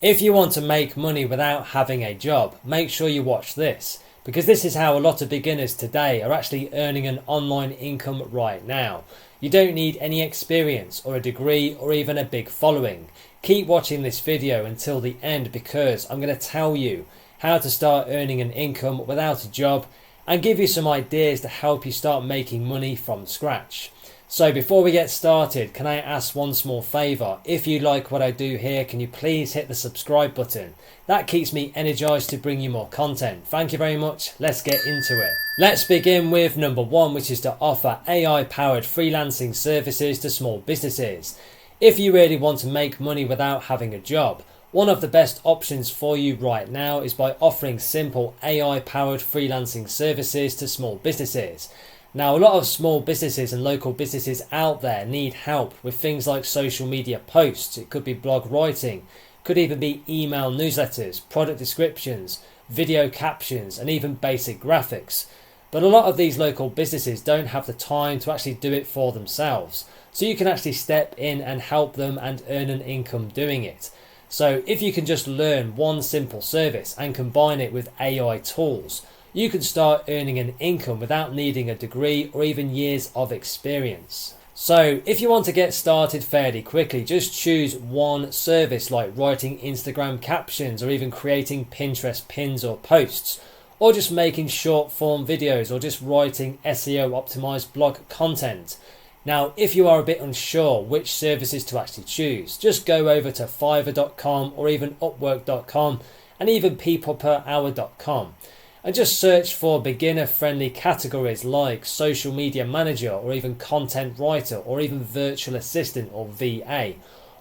If you want to make money without having a job, make sure you watch this, because this is how a lot of beginners today are actually earning an online income right now. You don't need any experience or a degree or even a big following. Keep watching this video until the end, because I'm going to tell you how to start earning an income without a job and give you some ideas to help you start making money from scratch. So before we get started, can I ask one small favour? If you like what I do here, can you please hit the subscribe button? That keeps me energized to bring you more content. Thank you very much. Let's get into it. Let's begin with number one, which is to offer AI-powered freelancing services to small businesses. If you really want to make money without having a job, one of the best options for you right now is by offering simple AI-powered freelancing services to small businesses. Now, a lot of small businesses and local businesses out there need help with things like social media posts. It could be blog writing, could even be email newsletters, product descriptions, video captions, and even basic graphics. But a lot of these local businesses don't have the time to actually do it for themselves. So you can actually step in and help them and earn an income doing it. So if you can just learn one simple service and combine it with AI tools, you can start earning an income without needing a degree or even years of experience. So if you want to get started fairly quickly, just choose one service like writing Instagram captions or even creating Pinterest pins or posts, or just making short form videos, or just writing SEO optimized blog content. Now, if you are a bit unsure which services to actually choose, just go over to fiverr.com or even upwork.com and even peopleperhour.com. And just search for beginner friendly categories like social media manager or even content writer or even virtual assistant or VA,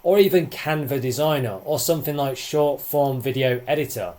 or even Canva designer or something like short form video editor.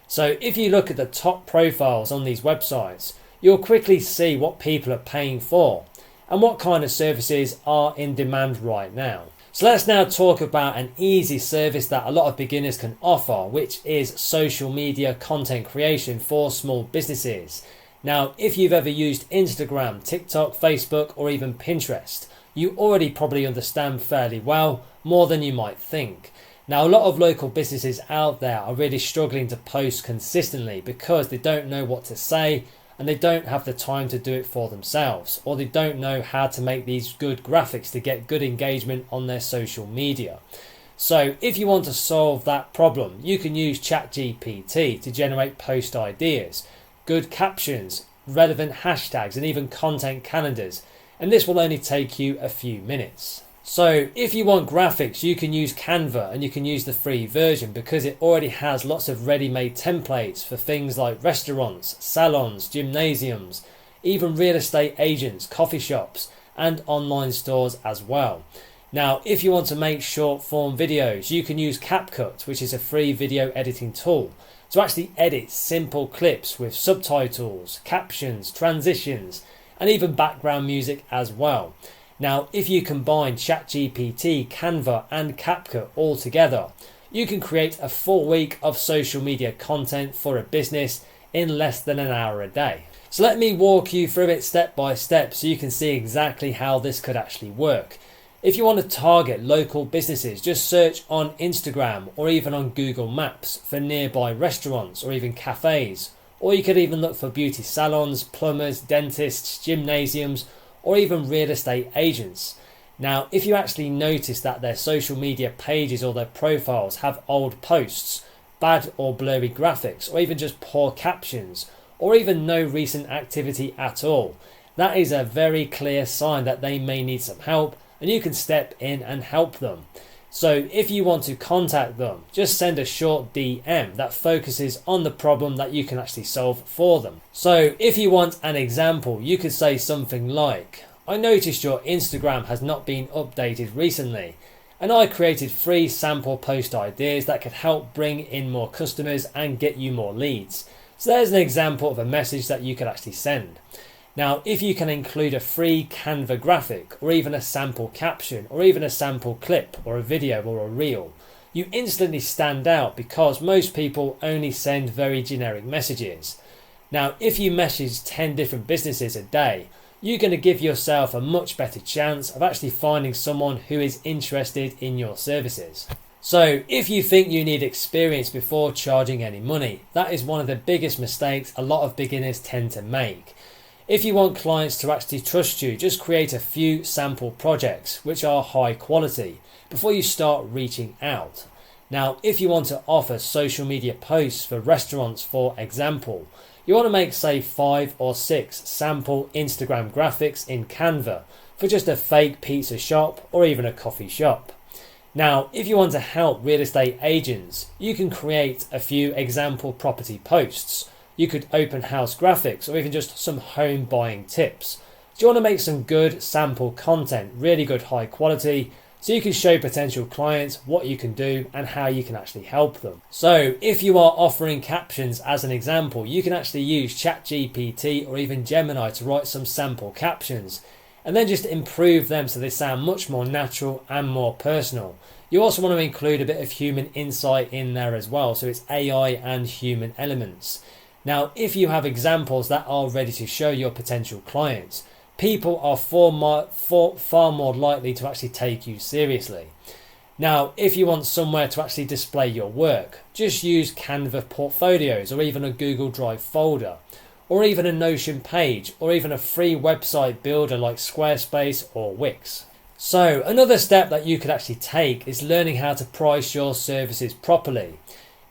So if you look at the top profiles on these websites, you'll quickly see what people are paying for and what kind of services are in demand right now. So let's now talk about an easy service that a lot of beginners can offer, which is social media content creation for small businesses. Now, if you've ever used Instagram, TikTok, Facebook, or even Pinterest, you already probably understand fairly well, more than you might think. Now, a lot of local businesses out there are really struggling to post consistently because they don't know what to say, and they don't have the time to do it for themselves, or they don't know how to make these good graphics to get good engagement on their social media. So if you want to solve that problem, you can use ChatGPT to generate post ideas, good captions, relevant hashtags, and even content calendars, and this will only take you a few minutes. So if you want graphics, you can use Canva, and you can use the free version because it already has lots of ready-made templates for things like restaurants, salons, gymnasiums, even real estate agents, coffee shops, and online stores as well. Now, if you want to make short form videos, you can use CapCut, which is a free video editing tool, to actually edit simple clips with subtitles, captions, transitions, and even background music as well. Now, if you combine ChatGPT, Canva, and CapCut all together, you can create a full week of social media content for a business in less than an hour a day. So let me walk you through it step by step so you can see exactly how this could actually work. If you want to target local businesses, just search on Instagram or even on Google Maps for nearby restaurants or even cafes, or you could even look for beauty salons, plumbers, dentists, gymnasiums, or even real estate agents. Now, if you actually notice that their social media pages or their profiles have old posts, bad or blurry graphics, or even just poor captions, or even no recent activity at all, that is a very clear sign that they may need some help, and you can step in and help them. So if you want to contact them, just send a short DM that focuses on the problem that you can actually solve for them. So if you want an example, you could say something like, I noticed your Instagram has not been updated recently, and I created 3 sample post ideas that could help bring in more customers and get you more leads. So there's an example of a message that you could actually send. Now, if you can include a free Canva graphic, or even a sample caption, or even a sample clip, or a video, or a reel, you instantly stand out because most people only send very generic messages. Now, if you message 10 different businesses a day, you're going to give yourself a much better chance of actually finding someone who is interested in your services. So if you think you need experience before charging any money, that is one of the biggest mistakes a lot of beginners tend to make. If you want clients to actually trust you, just create a few sample projects which are high quality before you start reaching out. Now, if you want to offer social media posts for restaurants, for example, you want to make say 5 or 6 sample Instagram graphics in Canva for just a fake pizza shop or even a coffee shop. Now, if you want to help real estate agents, you can create a few example property posts. You could open house graphics or even just some home buying tips. Do you want to make some good sample content, really good high quality, so you can show potential clients what you can do and how you can actually help them? So if you are offering captions as an example, you can actually use ChatGPT or even Gemini to write some sample captions and then just improve them so they sound much more natural and more personal. You also want to include a bit of human insight in there as well, so it's AI and human elements. Now, if you have examples that are ready to show your potential clients, people are far more likely to actually take you seriously. Now, if you want somewhere to actually display your work, just use Canva portfolios or even a Google Drive folder, or even a Notion page, or even a free website builder like Squarespace or Wix. So another step that you could actually take is learning how to price your services properly.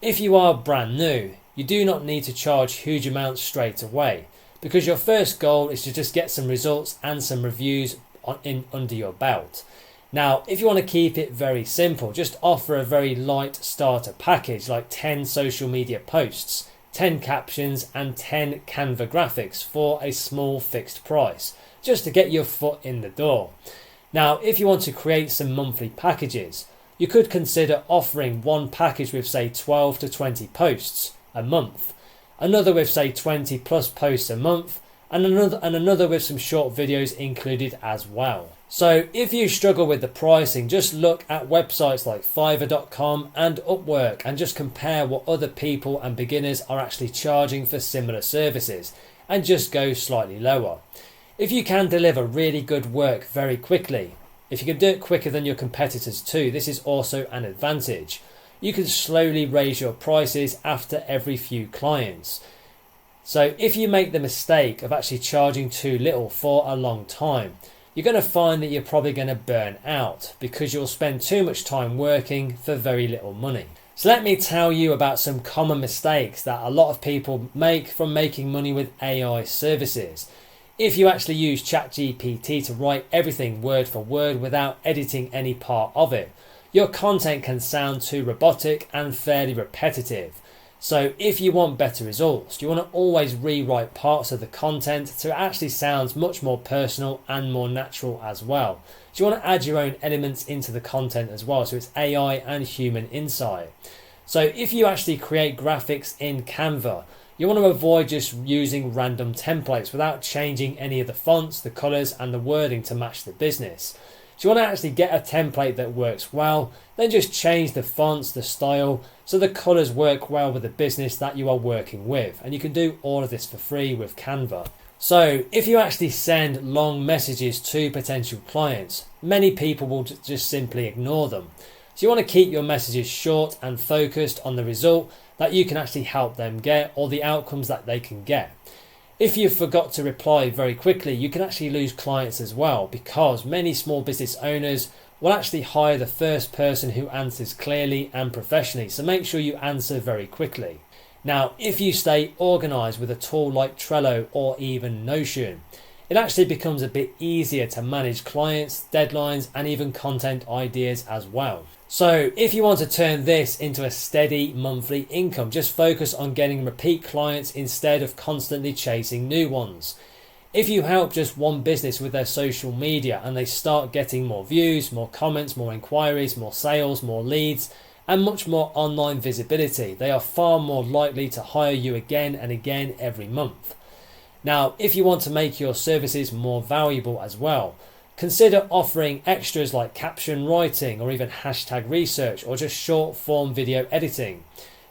If you are brand new, you do not need to charge huge amounts straight away, because your first goal is to just get some results and some reviews under your belt. Now, if you want to keep it very simple, just offer a very light starter package like 10 social media posts, 10 captions and 10 Canva graphics for a small fixed price, just to get your foot in the door. Now, if you want to create some monthly packages, you could consider offering one package with say 12 to 20 posts a month, another with say 20 plus posts a month, and another with some short videos included as well. So if you struggle with the pricing, just look at websites like Fiverr.com and Upwork and just compare what other people and beginners are actually charging for similar services and just go slightly lower. If you can deliver really good work very quickly, if you can do it quicker than your competitors too, this is also an advantage. You can slowly raise your prices after every few clients. So if you make the mistake of actually charging too little for a long time, you're going to find that you're probably going to burn out because you'll spend too much time working for very little money. So let me tell you about some common mistakes that a lot of people make from making money with AI services. If you actually use ChatGPT to write everything word for word without editing any part of it, your content can sound too robotic and fairly repetitive. So if you want better results, you want to always rewrite parts of the content so it actually sounds much more personal and more natural as well. So you want to add your own elements into the content as well, so it's AI and human insight. So if you actually create graphics in Canva, you want to avoid just using random templates without changing any of the fonts, the colours and the wording to match the business. So you want to actually get a template that works well, then just change the fonts, the style, so the colours work well with the business that you are working with. And you can do all of this for free with Canva. So if you actually send long messages to potential clients, many people will just simply ignore them. So you want to keep your messages short and focused on the result that you can actually help them get or the outcomes that they can get. If you forgot to reply very quickly, you can actually lose clients as well, because many small business owners will actually hire the first person who answers clearly and professionally. So make sure you answer very quickly. Now, if you stay organized with a tool like Trello or even Notion, it actually becomes a bit easier to manage clients, deadlines, and even content ideas as well. So if you want to turn this into a steady monthly income, just focus on getting repeat clients instead of constantly chasing new ones. If you help just one business with their social media and they start getting more views, more comments, more inquiries, more sales, more leads, and much more online visibility, they are far more likely to hire you again and again every month. Now, if you want to make your services more valuable as well, consider offering extras like caption writing or even hashtag research or just short form video editing,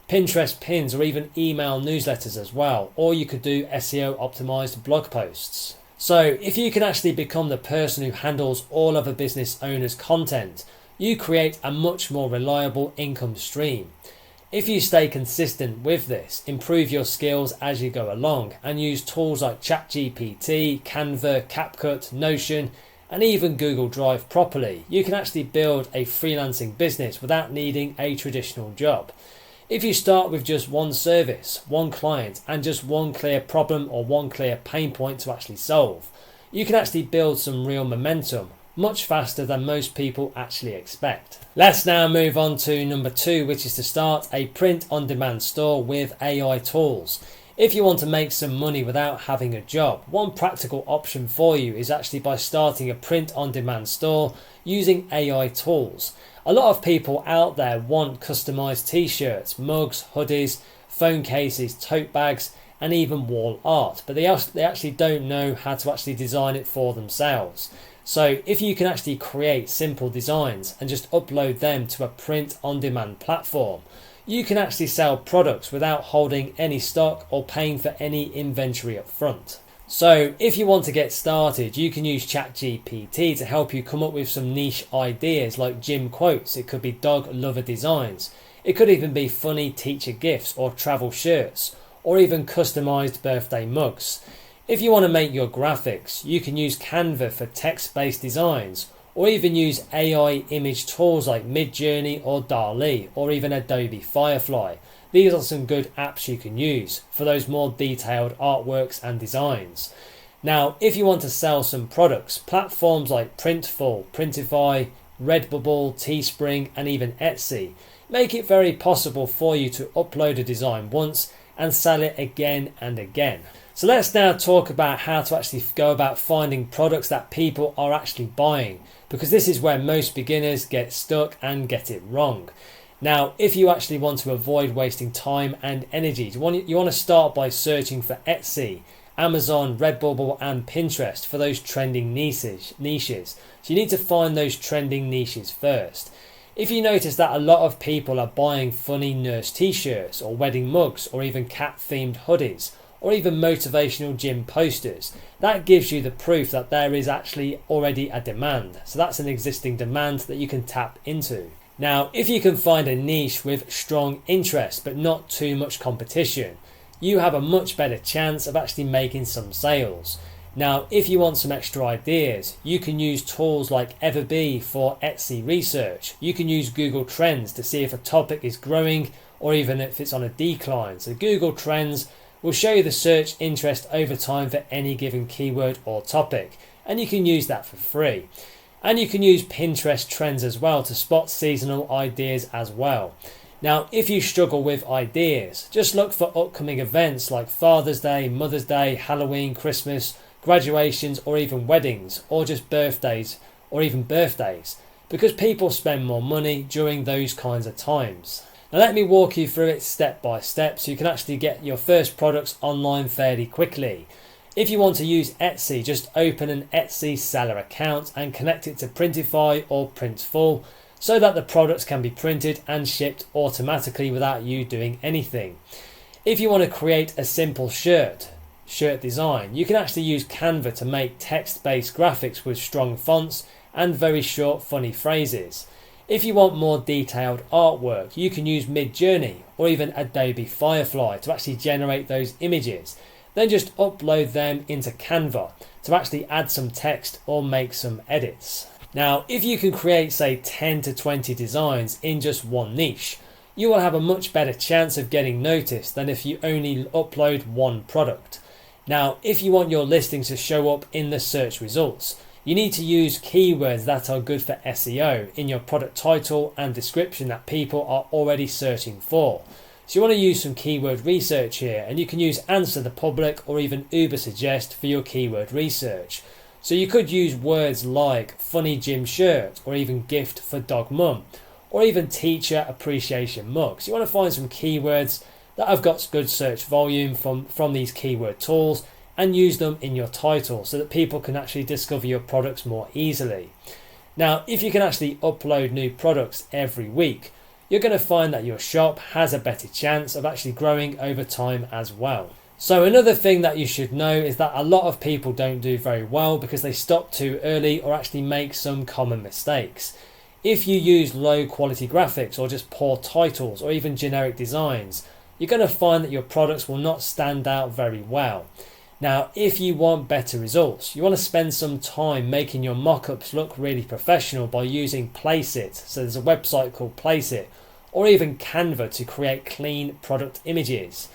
Pinterest pins or even email newsletters as well, or you could do SEO optimized blog posts. So if you can actually become the person who handles all of a business owner's content, you create a much more reliable income stream. If you stay consistent with this, improve your skills as you go along and use tools like ChatGPT, Canva, CapCut, Notion and even Google Drive properly, you can actually build a freelancing business without needing a traditional job. If you start with just one service, one client and just one clear problem or one clear pain point to actually solve, you can actually build some real momentum much faster than most people actually expect. Let's now move on to number 2, which is to start a print-on-demand store with AI tools. If you want to make some money without having a job, one practical option for you is actually by starting a print-on-demand store using AI tools. A lot of people out there want customized t-shirts, mugs, hoodies, phone cases, tote bags and even wall art, but they actually don't know how to actually design it for themselves. So if you can actually create simple designs and just upload them to a print-on-demand platform, you can actually sell products without holding any stock or paying for any inventory up front. So if you want to get started, you can use ChatGPT to help you come up with some niche ideas like gym quotes. It could be dog lover designs. It could even be funny teacher gifts or travel shirts or even customized birthday mugs. If you want to make your graphics, you can use Canva for text-based designs or even use AI image tools like Midjourney or DALL-E or even Adobe Firefly. These are some good apps you can use for those more detailed artworks and designs. Now, if you want to sell some products, platforms like Printful, Printify, Redbubble, Teespring and even Etsy make it very possible for you to upload a design once and sell it again and again. So let's now talk about how to actually go about finding products that people are actually buying, because this is where most beginners get stuck and get it wrong. Now, if you actually want to avoid wasting time and energy, you want to start by searching for Etsy, Amazon, Redbubble and Pinterest for those trending niches. So you need to find those trending niches first. If you notice that a lot of people are buying funny nurse t-shirts or wedding mugs or even cat themed hoodies or even motivational gym posters, that gives you the proof that there is actually already a demand. So that's an existing demand that you can tap into. Now, if you can find a niche with strong interest but not too much competition, you have a much better chance of actually making some sales. Now, if you want some extra ideas, you can use tools like Everbee for Etsy research. You can use Google Trends to see if a topic is growing or even if it's on a decline. So Google Trends will show you the search interest over time for any given keyword or topic, and you can use that for free. And you can use Pinterest trends as well to spot seasonal ideas as well. Now, if you struggle with ideas, just look for upcoming events like Father's Day, Mother's Day, Halloween, Christmas, graduations or even weddings, or just birthdays or even birthdays, because people spend more money during those kinds of times. Now let me walk you through it step by step so you can actually get your first products online fairly quickly. If you want to use Etsy, just open an Etsy seller account and connect it to Printify or Printful so that the products can be printed and shipped automatically without you doing anything. If you want to create a simple shirt design, you can actually use Canva to make text-based graphics with strong fonts and very short funny phrases. If you want more detailed artwork, you can use Midjourney or even Adobe Firefly to actually generate those images. Then just upload them into Canva to actually add some text or make some edits. Now, if you can create say 10 to 20 designs in just one niche, you will have a much better chance of getting noticed than if you only upload one product. Now, if you want your listings to show up in the search results, you need to use keywords that are good for SEO in your product title and description that people are already searching for. So you want to use some keyword research here, and you can use Answer the Public or even Ubersuggest for your keyword research. So you could use words like funny gym shirt or even gift for dog mum or even teacher appreciation mug. So you want to find some keywords that have got good search volume from these keyword tools and use them in your title so that people can actually discover your products more easily. Now, if you can actually upload new products every week, you're going to find that your shop has a better chance of actually growing over time as well. So another thing that you should know is that a lot of people don't do very well because they stop too early or actually make some common mistakes. If you use low quality graphics or just poor titles or even generic designs, you're going to find that your products will not stand out very well. Now, if you want better results, you want to spend some time making your mock-ups look really professional by using Placeit. So there's a website called Placeit, or even Canva to create clean product images.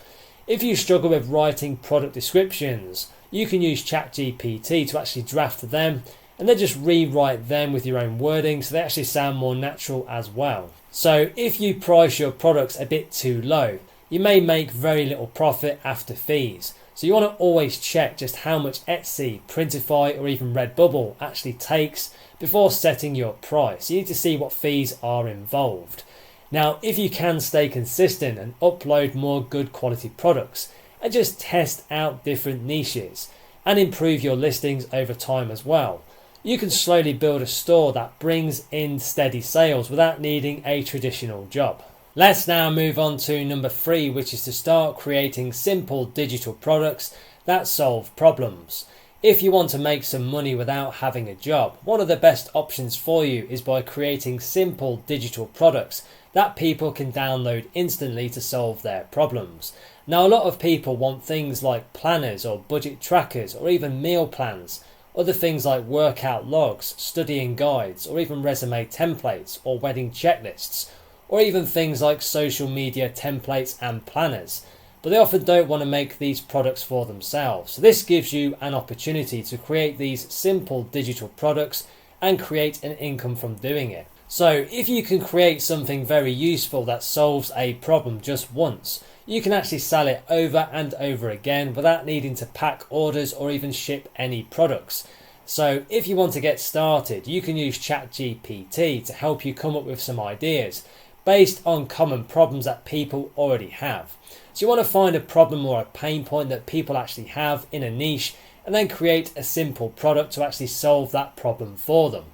If you struggle with writing product descriptions, you can use ChatGPT to actually draft them and then just rewrite them with your own wording so they actually sound more natural as well. So if you price your products a bit too low, you may make very little profit after fees. So you want to always check just how much Etsy, Printify or even Redbubble actually takes before setting your price. You need to see what fees are involved. Now, if you can stay consistent and upload more good quality products and just test out different niches and improve your listings over time as well, you can slowly build a store that brings in steady sales without needing a traditional job. Let's now move on to number 3, which is to start creating simple digital products that solve problems. If you want to make some money without having a job, one of the best options for you is by creating simple digital products that people can download instantly to solve their problems. Now, a lot of people want things like planners or budget trackers or even meal plans, other things like workout logs, studying guides, or even resume templates or wedding checklists, or even things like social media templates and planners. But they often don't want to make these products for themselves. So this gives you an opportunity to create these simple digital products and create an income from doing it. So if you can create something very useful that solves a problem just once, you can actually sell it over and over again without needing to pack orders or even ship any products. So if you want to get started, you can use ChatGPT to help you come up with some ideas based on common problems that people already have. So you want to find a problem or a pain point that people actually have in a niche and then create a simple product to actually solve that problem for them.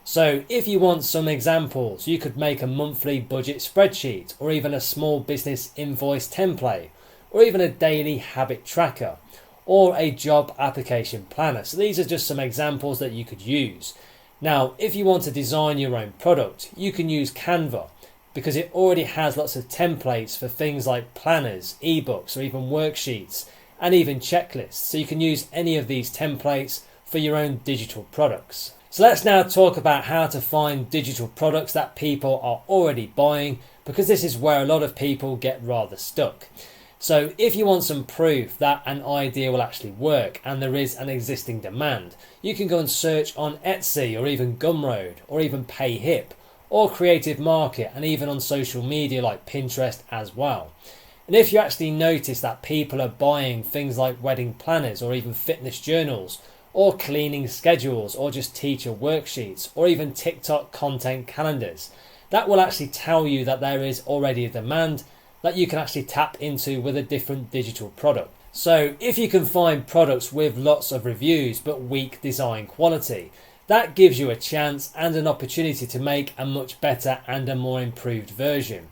So if you want some examples, you could make a monthly budget spreadsheet or even a small business invoice template or even a daily habit tracker or a job application planner. So these are just some examples that you could use. Now, if you want to design your own product, you can use Canva, because it already has lots of templates for things like planners, ebooks, or even worksheets, and even checklists. So you can use any of these templates for your own digital products. So let's now talk about how to find digital products that people are already buying, because this is where a lot of people get rather stuck. So if you want some proof that an idea will actually work and there is an existing demand, you can go and search on Etsy or even Gumroad or even PayHip, or Creative Market, and even on social media like Pinterest as well. And if you actually notice that people are buying things like wedding planners or even fitness journals or cleaning schedules or just teacher worksheets or even TikTok content calendars, that will actually tell you that there is already a demand that you can actually tap into with a different digital product. So if you can find products with lots of reviews but weak design quality, that gives you a chance and an opportunity to make a much better and a more improved version.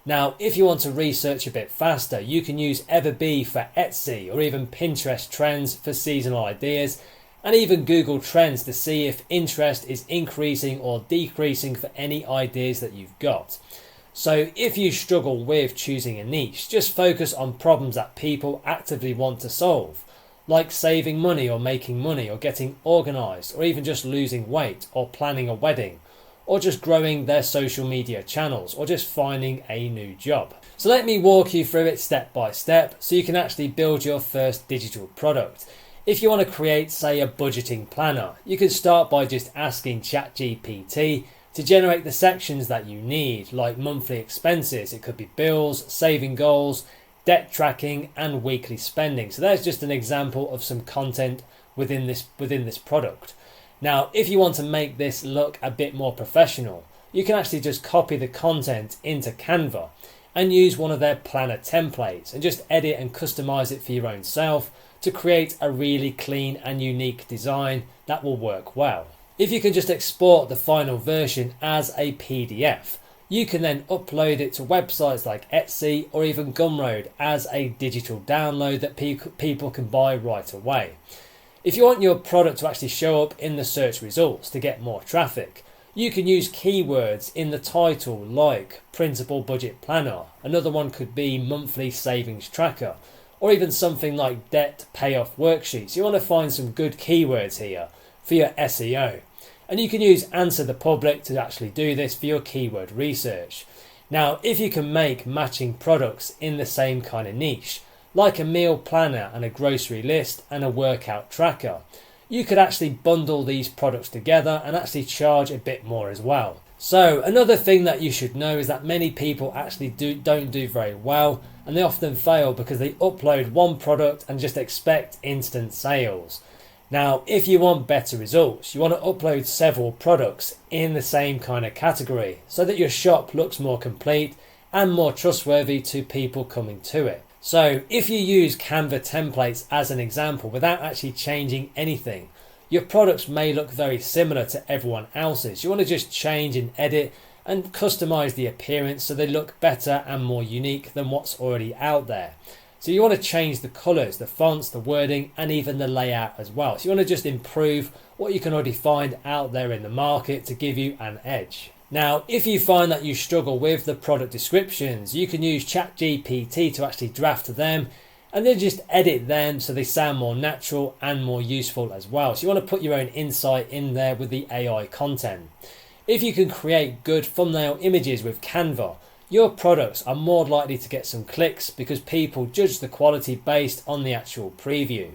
Now, if you want to research a bit faster, you can use Everbee for Etsy or even Pinterest Trends for seasonal ideas, and even Google Trends to see if interest is increasing or decreasing for any ideas that you've got. So if you struggle with choosing a niche, just focus on problems that people actively want to solve, like saving money or making money or getting organised or even just losing weight or planning a wedding or just growing their social media channels or just finding a new job. So let me walk you through it step by step so you can actually build your first digital product. If you want to create, say, a budgeting planner, you can start by just asking ChatGPT to generate the sections that you need, like monthly expenses. It could be bills, saving goals, debt tracking and weekly spending. So there's just an example of some content within this product. Now, if you want to make this look a bit more professional, you can actually just copy the content into Canva and use one of their planner templates and just edit and customize it for your own self to create a really clean and unique design that will work well. If you can just export the final version as a PDF, you can then upload it to websites like Etsy or even Gumroad as a digital download that people can buy right away. If you want your product to actually show up in the search results to get more traffic, You can use keywords in the title like printable budget planner. Another one could be monthly savings tracker, or even something like debt payoff worksheets. You want to find some good keywords here for your SEO. And you can use Answer the Public to actually do this for your keyword research. Now, if you can make matching products in the same kind of niche, like a meal planner and a grocery list and a workout tracker, you could actually bundle these products together and actually charge a bit more as well. So another thing that you should know is that many people actually don't do very well, and they often fail because they upload one product and just expect instant sales. Now, if you want better results, you want to upload several products in the same kind of category so that your shop looks more complete and more trustworthy to people coming to it. So if you use Canva templates as an example without actually changing anything, your products may look very similar to everyone else's. You want to just change and edit and customize the appearance so they look better and more unique than what's already out there. So you want to change the colors, the fonts, the wording, and even the layout as well. So you want to just improve what you can already find out there in the market to give you an edge. Now, if you find that you struggle with the product descriptions, you can use ChatGPT to actually draft them and then just edit them so they sound more natural and more useful as well. So you want to put your own insight in there with the AI content. If you can create good thumbnail images with Canva, your products are more likely to get some clicks because people judge the quality based on the actual preview.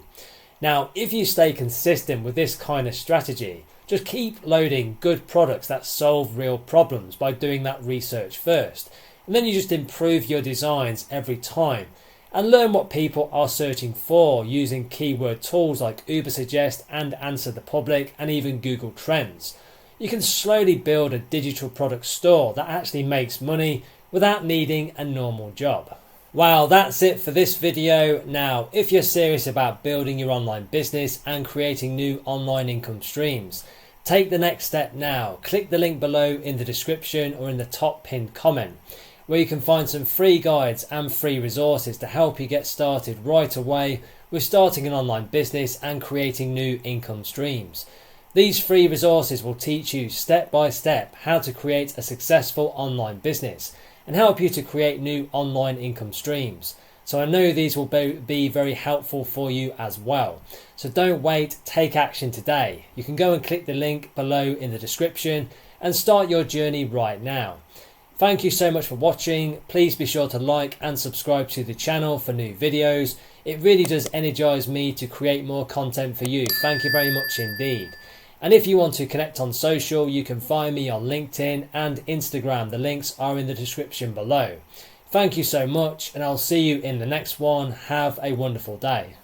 Now, if you stay consistent with this kind of strategy, just keep loading good products that solve real problems by doing that research first. And then you just improve your designs every time and learn what people are searching for using keyword tools like Ubersuggest and Answer the Public and even Google Trends. You can slowly build a digital product store that actually makes money without needing a normal job. Well, that's it for this video. Now, if you're serious about building your online business and creating new online income streams, take the next step now. Click the link below in the description or in the top pinned comment, where you can find some free guides and free resources to help you get started right away with starting an online business and creating new income streams. These free resources will teach you step by step how to create a successful online business and help you to create new online income streams. So I know these will be very helpful for you as well. So don't wait, take action today. You can go and click the link below in the description and start your journey right now. Thank you so much for watching. Please be sure to like and subscribe to the channel for new videos. It really does energize me to create more content for you. Thank you very much indeed. And if you want to connect on social, you can find me on LinkedIn and Instagram. The links are in the description below. Thank you so much, and I'll see you in the next one. Have a wonderful day.